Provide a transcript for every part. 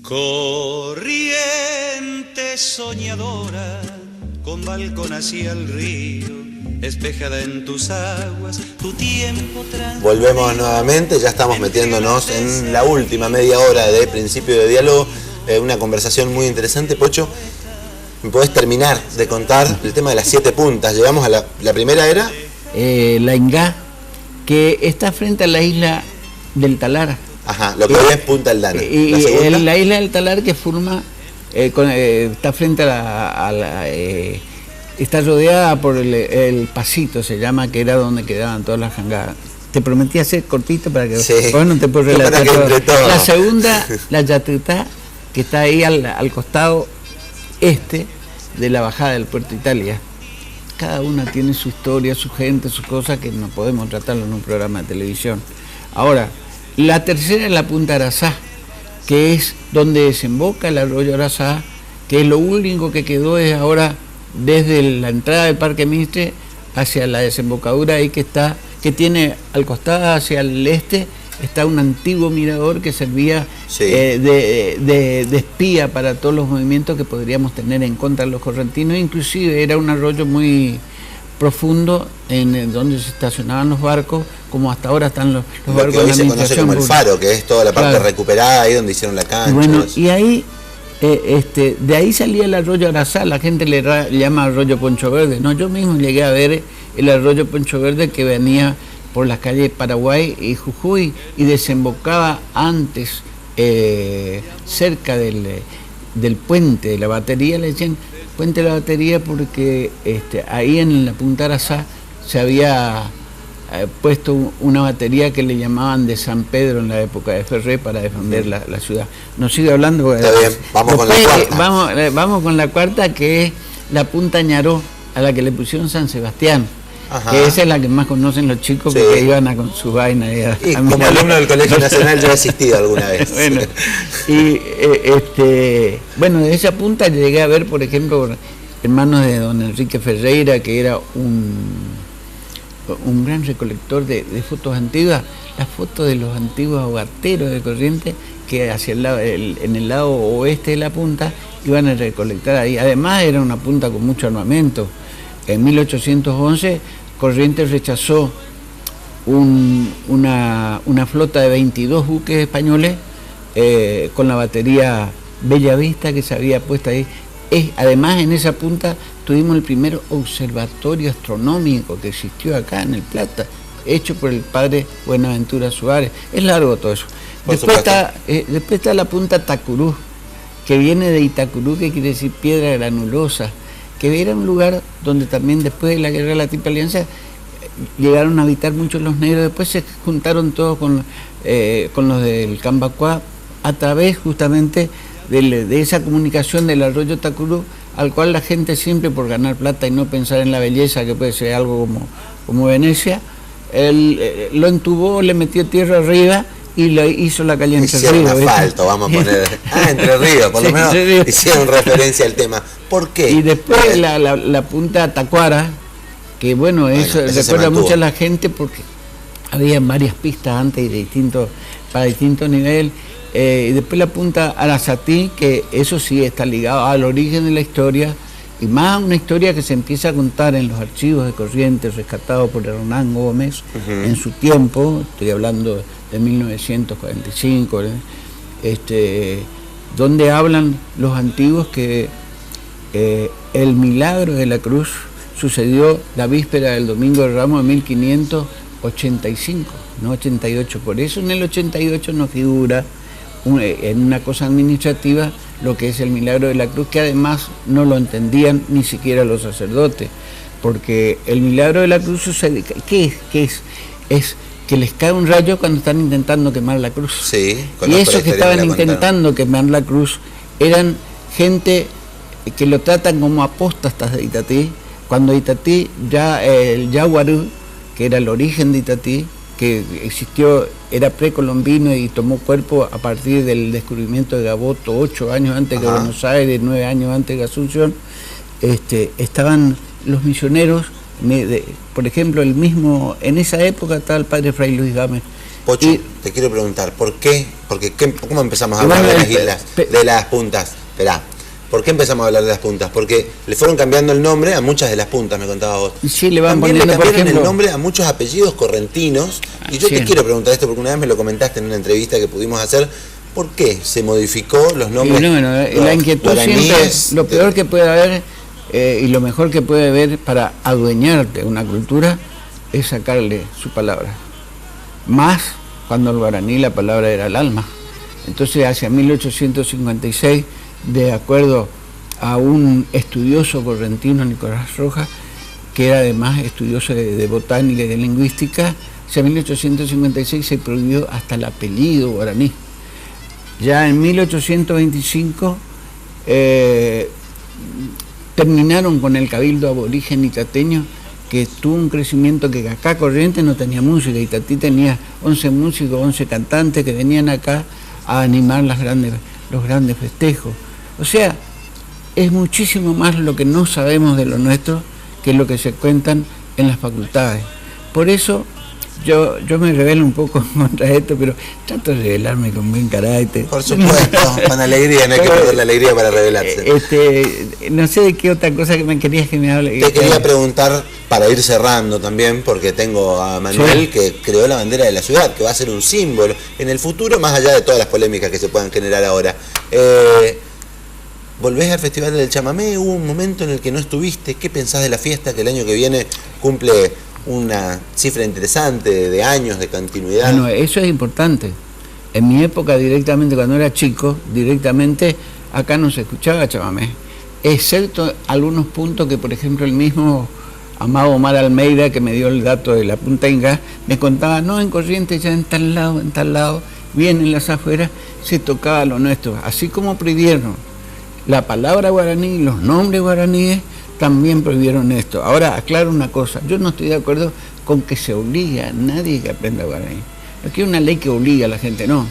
Corriente soñadora, con balcón hacia el río, espejada en tus aguas, tu tiempo tranquilo. Volvemos nuevamente, ya estamos metiéndonos en la última media hora de Principio de Diálogo, una conversación muy interesante. Pocho, ¿me podés terminar de contar el tema de las 7 puntas? Llegamos a la primera era... la Ingá, que está frente a la isla del Talar. Ajá, lo que hoy es Punta Aldana. Y la isla del Talar que forma, está frente está rodeada por el Pasito, se llama, que era donde quedaban todas las jangadas. Te prometí hacer cortito para que sí. Vos no te puedo relatar todo. La segunda, la Yatetá, que está ahí al costado este de la bajada del Puerto Italia. Cada una tiene su historia, su gente, sus cosas, que no podemos tratarlo en un programa de televisión. Ahora, la tercera es la Punta Arazá, que es donde desemboca el arroyo Arazá, que es lo único que quedó es ahora desde la entrada del Parque Mitre hacia la desembocadura ahí que tiene al costado hacia el este, está un antiguo mirador que servía sí. de espía para todos los movimientos que podríamos tener en contra de los correntinos. Inclusive era un arroyo muy profundo en donde se estacionaban los barcos, como hasta ahora están los barcos que hoy se conoce como el Faro, que es toda la parte recuperada ahí donde hicieron la cancha. Bueno, y ahí de ahí salía el arroyo Arazá, la gente le llama arroyo Poncho Verde. No, yo mismo llegué a ver el arroyo Poncho Verde que venía por las calles Paraguay y Jujuy y desembocaba antes cerca del puente de la batería, le decían puente de la batería porque ahí en la Punta Arazá se había puesto una batería que le llamaban de San Pedro en la época de Ferré para defender la ciudad. Nos sigue hablando. Está bien, vamos con la cuarta. Vamos con la cuarta, que es la Punta Ñaró, a la que le pusieron San Sebastián. Ajá. Que esa es la que más conocen los chicos, sí. Porque iban con su vaina. Y como alumno del Colegio Nacional yo he asistido alguna vez. Bueno, y bueno, de esa punta llegué a ver, por ejemplo, hermanos de don Enrique Ferreira, que era un gran recolector de fotos antiguas, las fotos de los antiguos aguateros de Corrientes, que hacia en el lado oeste de la punta iban a recolectar ahí. Además era una punta con mucho armamento. En 1811 Corrientes rechazó una flota de 22 buques españoles con la batería Bella Vista que se había puesto ahí. Además, en esa punta tuvimos el primer observatorio astronómico que existió acá en El Plata, hecho por el padre Buenaventura Suárez. Es largo todo eso. Después está la punta Tacurú, que viene de Itacurú, que quiere decir piedra granulosa, que era un lugar donde también después de la guerra de la Triple Alianza llegaron a habitar muchos los negros. Después se juntaron todos con los del Cambacuá a través justamente de esa comunicación del arroyo Tacurú, al cual la gente siempre, por ganar plata y no pensar en la belleza, que puede ser algo como Venecia, lo entubó, le metió tierra arriba y le hizo la calle Entre Ríos. Hicieron asfalto, vamos a poner. Entre Ríos, por lo menos hicieron referencia al tema. ¿Por qué? Y después la punta Tacuara, que bueno, eso recuerda mucho a la gente porque había varias pistas antes para distintos niveles. Y después la punta Arazatí, que eso sí está ligado al origen de la historia, y más una historia que se empieza a contar en los archivos de Corrientes, rescatados por Hernán Gómez en su tiempo, estoy hablando de 1945, donde hablan los antiguos que el milagro de la cruz sucedió la víspera del Domingo de Ramos de 1585, no 88. Por eso en el 88 no figura en una cosa administrativa lo que es el milagro de la cruz, que además no lo entendían ni siquiera los sacerdotes, porque el milagro de la cruz sucede, ¿qué es? Es que les cae un rayo cuando están intentando quemar la cruz. Sí, y esos que estaban intentando quemar la cruz eran gente que lo tratan como apóstatas de Itatí, cuando Itatí, el Yaguarú, que era el origen de Itatí, que existió, era precolombino y tomó cuerpo a partir del descubrimiento de Gaboto 8 años antes que Buenos Aires, 9 años antes que Asunción. Estaban los misioneros, por ejemplo, en esa época estaba el padre Fray Luis Gámez, Pocho, te quiero preguntar, ¿por qué? ¿Cómo empezamos a hablar de las islas, de las puntas? Esperá, ¿por qué empezamos a hablar de las puntas? Porque le fueron cambiando el nombre a muchas de las puntas, me contabas vos. Sí, le van También poniendo, le por cambiaron ejemplo, el nombre a muchos apellidos correntinos. Y yo te quiero preguntar esto porque una vez me lo comentaste en una entrevista que pudimos hacer. ¿Por qué se modificó los nombres? La inquietud siempre, lo peor que puede haber y lo mejor que puede haber para adueñarte una cultura es sacarle su palabra. Más cuando el guaraní la palabra era el alma. Entonces hacia 1856, de acuerdo a un estudioso correntino, Nicolás Rojas, que era además estudioso de botánica y de lingüística, hacia 1856 se prohibió hasta el apellido guaraní. Ya en 1825 terminaron con el cabildo aborigen itateño, que tuvo un crecimiento que acá Corrientes no tenía música. Itatí tenía 11 músicos, 11 cantantes que venían acá a animar los grandes festejos. O sea, es muchísimo más lo que no sabemos de lo nuestro que lo que se cuentan en las facultades. Por eso yo me rebelo un poco contra esto, pero trato de rebelarme con buen carácter. Por supuesto, con alegría, no hay que perder la alegría para rebelarse. No sé de qué otra cosa que me querías que me hable. Te quería preguntar, para ir cerrando también, porque tengo a Manuel, que creó la bandera de la ciudad, que va a ser un símbolo en el futuro, más allá de todas las polémicas que se puedan generar ahora. ¿Volvés al Festival del Chamamé? ¿Hubo un momento en el que no estuviste? ¿Qué pensás de la fiesta que el año que viene cumple una cifra interesante de años de continuidad? Bueno, eso es importante. En mi época, directamente, cuando era chico, directamente acá no se escuchaba chamamé, excepto algunos puntos que, por ejemplo, el mismo Amado Omar Almeida, que me dio el dato de la Punta Inga, me contaba, no, en Corrientes ya en tal lado, bien en las afueras, se tocaba lo nuestro. Así como prohibieron la palabra guaraní, los nombres guaraníes, también prohibieron esto. Ahora, aclaro una cosa, yo no estoy de acuerdo con que se obliga a nadie que aprenda guaraní. Aquí hay una ley que obliga a la gente, no.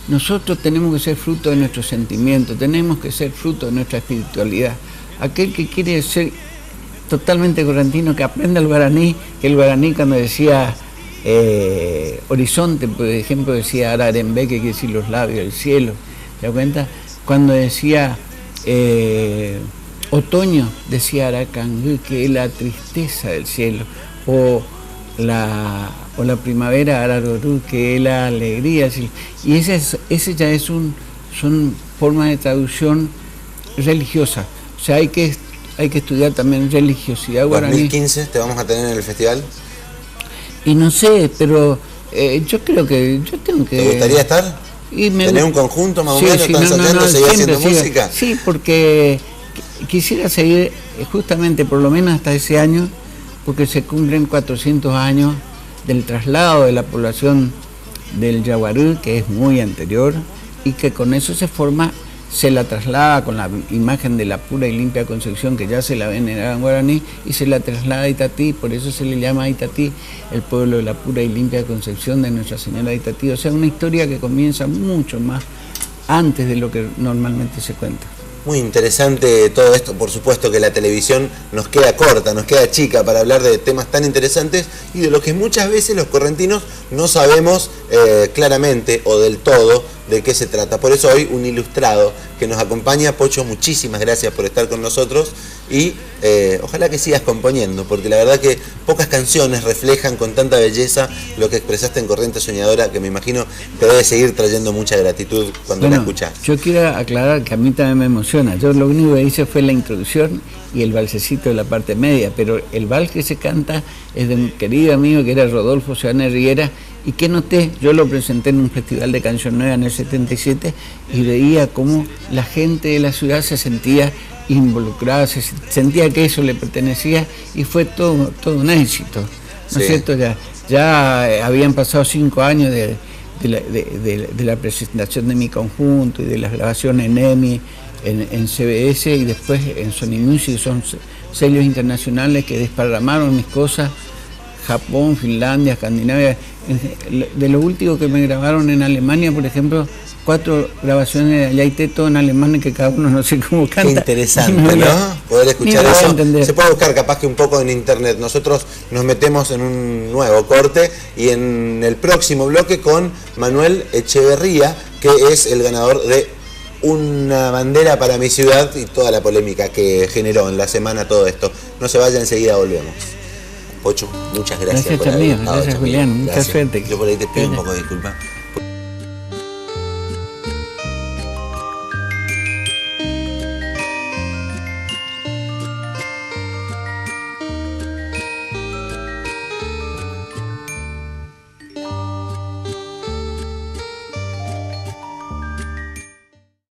Nosotros tenemos que ser fruto de nuestros sentimientos, tenemos que ser fruto de nuestra espiritualidad. Aquel que quiere ser totalmente correntino, que aprenda el guaraní, que el guaraní cuando decía horizonte, por ejemplo, decía ararembé, que quiere decir los labios, el cielo, ¿te das cuenta? Cuando decía otoño, decía aracangú, que es la tristeza del cielo, o la primavera, ararorú, que es la alegría. Y ese ya son formas de traducción religiosa. O sea, hay que estudiar también religiosidad guaraní. 2015 te vamos a tener en el festival. Y no sé, pero yo creo que yo tengo que... ¿Te gustaría estar? ¿Tener un conjunto más o menos? ¿Están ensayando, seguir haciendo música? Sí, porque quisiera seguir justamente por lo menos hasta ese año, porque se cumplen 400 años del traslado de la población del Yaguarú, que es muy anterior, y que con eso se la traslada con la imagen de la pura y limpia Concepción, que ya se la veneraba en guaraní, y se la traslada a Itatí, por eso se le llama a Itatí el pueblo de la pura y limpia Concepción de Nuestra Señora de Itatí. O sea, una historia que comienza mucho más antes de lo que normalmente se cuenta. Muy interesante todo esto, por supuesto que la televisión nos queda corta, nos queda chica para hablar de temas tan interesantes y de los que muchas veces los correntinos no sabemos claramente o del todo de qué se trata. Por eso hoy un ilustrado que nos acompaña. Pocho, muchísimas gracias por estar con nosotros y ojalá que sigas componiendo, porque la verdad que pocas canciones reflejan con tanta belleza lo que expresaste en Corriente Soñadora, que me imagino te debe seguir trayendo mucha gratitud cuando la escuchás. Yo quiero aclarar que a mí también me emociona. Yo lo único que hice fue la introducción y el valsecito de la parte media, pero el vals que se canta es de un querido amigo que era Rodolfo Seane Riera, y que noté, yo lo presenté en un festival de Canción Nueva en el 77 y veía cómo la gente de la ciudad se sentía involucrada, se sentía que eso le pertenecía y fue todo un éxito, ¿no es cierto? Ya habían pasado 5 años de la presentación de mi conjunto y de las grabaciones en EMI, en CBS y después en Sony Music, son sellos internacionales que desparramaron mis cosas. Japón, Finlandia, Escandinavia. De lo último que me grabaron en Alemania, por ejemplo, 4 grabaciones de Ayaité, todo en alemán, que cada uno no sé cómo canta. Qué interesante, ¿no? Poder escuchar eso. Se puede buscar capaz que un poco en internet. Nosotros nos metemos en un nuevo corte y en el próximo bloque con Manuel Echeverría, que es el ganador de Una bandera para mi ciudad y toda la polémica que generó en la semana todo esto. No se vaya, enseguida volvemos. Pocho, muchas gracias. Gracias también, gracias Julián, mucha suerte. Yo por ahí te pido un poco de disculpa.